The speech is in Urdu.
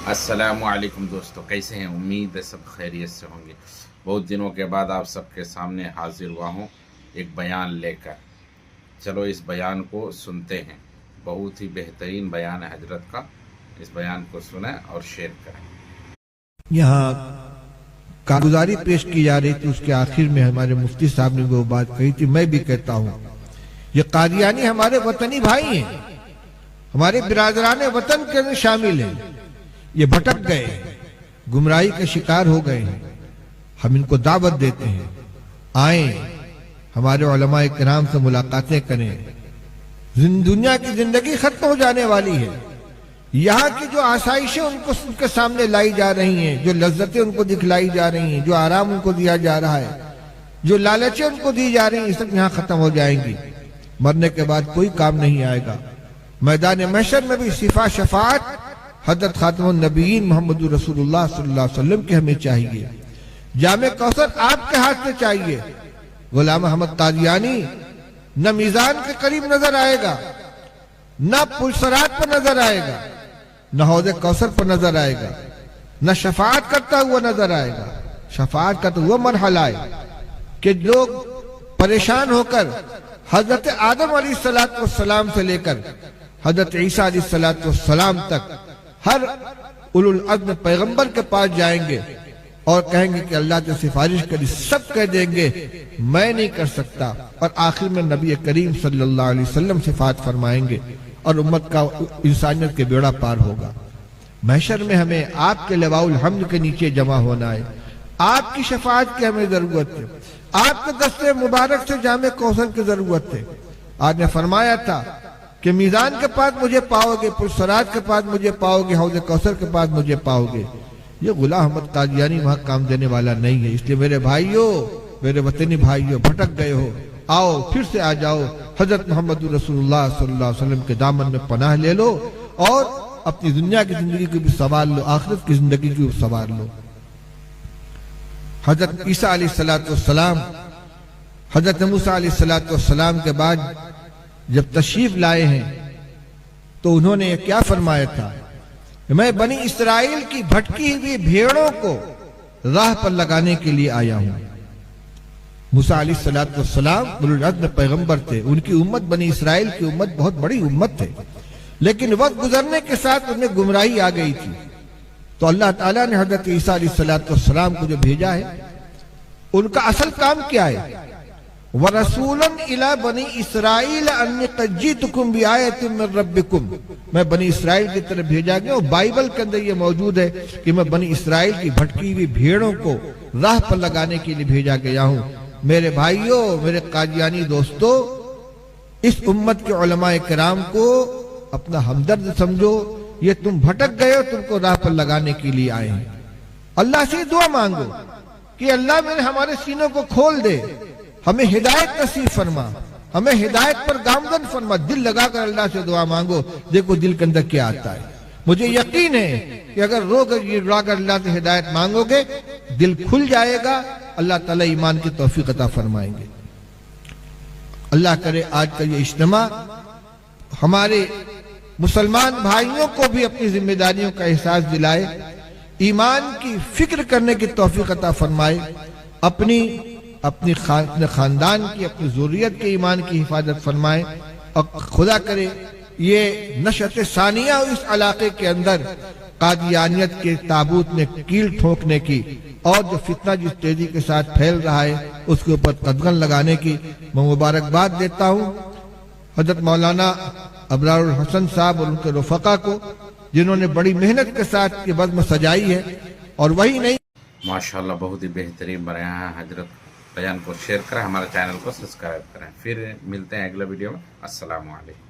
السلام علیکم دوستو، کیسے ہیں؟ امید ہے سب خیریت سے ہوں گے۔ بہت دنوں کے بعد آپ سب کے سامنے حاضر ہوا ہوں ایک بیان لے کر۔ چلو اس بیان کو سنتے ہیں، بہت ہی بہترین بیان ہے حضرت کا۔ اس بیان کو سنیں اور شیئر کریں۔ یہاں کارگزاری پیش کی جا رہی تھی، اس کے آخر میں ہمارے مفتی صاحب نے وہ بات کہی تھی، میں بھی کہتا ہوں یہ قادیانی ہمارے وطنی بھائی ہیں، ہمارے برادران وطن کے اندر شامل ہیں۔ یہ بھٹک گئے، گمراہی کا شکار ہو گئے ہیں۔ ہم ان کو دعوت دیتے ہیں، آئیں ہمارے علماء کرام سے ملاقاتیں کریں۔ دنیا کی زندگی ختم ہو جانے والی ہے، یہاں کی جو آسائشیں ان کے سامنے لائی جا رہی ہیں، جو لذتیں ان کو دکھلائی جا رہی ہیں، جو آرام ان کو دیا جا رہا ہے، جو لالچیں ان کو دی جا رہی ہیں، یہ سب یہاں ختم ہو جائیں گی۔ مرنے کے بعد کوئی کام نہیں آئے گا۔ میدان محشر میں بھی شفاعت حضرت خاتم النبیین محمد رسول اللہ صلی اللہ علیہ وسلم کی ہمیں چاہیے۔ جام کوثر آپ کے ہاتھ سے چاہیے۔ غلام احمد قادیانی نہ میزان کے قریب نظر آئے گا، نہ پل صراط پر نظر آئے گا، نہ حوض کوثر پر نظر آئے گا، نہ شفاعت کرتا ہوا نظر آئے گا۔ شفاعت کا تو وہ مرحلہ ہے کہ لوگ پریشان ہو کر حضرت آدم علیہ السلام سے لے کر حضرت عیسیٰ علیہ السلام تک ہر اولو العزم پیغمبر کے پاس جائیں گے اور کہیں گے کہ اللہ سے سفارش کری، سب کہہ دیں گے میں نہیں کر سکتا، اور آخر میں نبی کریم صلی اللہ علیہ وسلم شفاعت فرمائیں گے اور امت کا، انسانیت کے بیڑا پار ہوگا۔ محشر میں ہمیں آپ کے لواء الحمد کے نیچے جمع ہونا ہے، آپ کی شفاعت کی ہمیں ضرورت ہے، آپ کے دستے مبارک سے جام کوثر کی ضرورت ہے۔ آج نے فرمایا تھا کہ میزان کے پاس مجھے پاؤ گے، پل صراط کے پاس مجھے پاؤ گے، حوض کوثر کے پاس مجھے پاؤ گے۔ یہ غلام احمد قادیانی وہاں کام دینے والا نہیں ہے۔ اس لیے میرے بھائیوں، میرے وطنی بھائیوں، بھٹک گئے ہو، آؤ پھر سے آ جاؤ، حضرت محمد رسول اللہ صلی اللہ علیہ وسلم کے دامن میں پناہ لے لو اور اپنی دنیا کی زندگی کو بھی سنوار لو، آخرت کی زندگی کو بھی سنوار لو۔ حضرت عیسیٰ علیہ السلام، حضرت موسیٰ علیہ السلام کے بعد جب تشریف لائے ہیں تو انہوں نے کیا فرمایا تھا؟ میں بنی اسرائیل کی بھٹکی ہوئی بھیڑوں کو راہ پر لگانے کے لیے آیا ہوں۔ موسیٰ علیہ السلام اولو العزم پیغمبر تھے، ان کی امت بنی اسرائیل کی امت بہت بڑی امت ہے، لیکن وقت گزرنے کے ساتھ ان میں گمراہی آ گئی تھی، تو اللہ تعالیٰ نے حضرت عیسیٰ علیہ السلام کو جو بھیجا ہے، ان کا اصل کام کیا ہے؟ وَرَسُولًا إِلَى بَنِي إِسْرَائِيلَ أَنِّي قَدْ جِئْتُكُمْ بِآيَةٍ مِّن رَبِّكُمْ، میں بنی اسرائیل کی طرف بھیجا گیا ہوں۔ بائبل کے اندر یہ موجود ہے کہ میں بنی اسرائیل کی بھٹکی ہوئی بھیڑوں کو راہ پر لگانے کے لیے بھیجا گیا ہوں۔ میرے بھائیوں، میرے قادیانی دوستو، اس امت کے علماء کرام کو اپنا ہمدرد سمجھو۔ یہ تم بھٹک گئے ہو، تم کو راہ پر لگانے کے لیے آئے ہیں۔ اللہ سے دعا مانگو کہ اللہ میرے ہمارے سینوں کو کھول دے، ہمیں ہدایت نصیب فرما، ہمیں ہدایت پر گامزن فرما۔ دل لگا کر اللہ سے دعا مانگو، دیکھو دل کے اندر کیا آتا ہے۔ مجھے یقین ہے کہ اگر رو کر اللہ سے ہدایت مانگو گے، دل کھل جائے گا، اللہ تعالیٰ ایمان کی توفیق عطا فرمائیں گے۔ اللہ کرے آج کا یہ اجتماع ہمارے مسلمان بھائیوں کو بھی اپنی ذمہ داریوں کا احساس دلائے، ایمان کی فکر کرنے کی توفیق عطا فرمائے، اپنے خاندان کی، اپنی ذریت کے ایمان کی حفاظت فرمائے، اور خدا کرے یہ نشأت ثانیہ اس علاقے کے اندر قادیانیت کے تابوت میں کیل ٹھونکنے کی اور جو فتنہ جس تیزی کے ساتھ پھیل رہا ہے اس کے اوپر قدغن لگانے کی میں مبارکباد دیتا ہوں حضرت مولانا ابرار الحسن صاحب اور ان کے رفقا کو، جنہوں نے بڑی محنت کے ساتھ یہ بزم سجائی ہے۔ اور وہی نہیں، ماشاءاللہ بہت ہی بہترین بیان ہے حضرت۔ بیان کو شیئر کریں، ہمارے چینل کو سبسکرائب کریں۔ پھر ملتے ہیں اگلے ویڈیو میں۔ السلام علیکم۔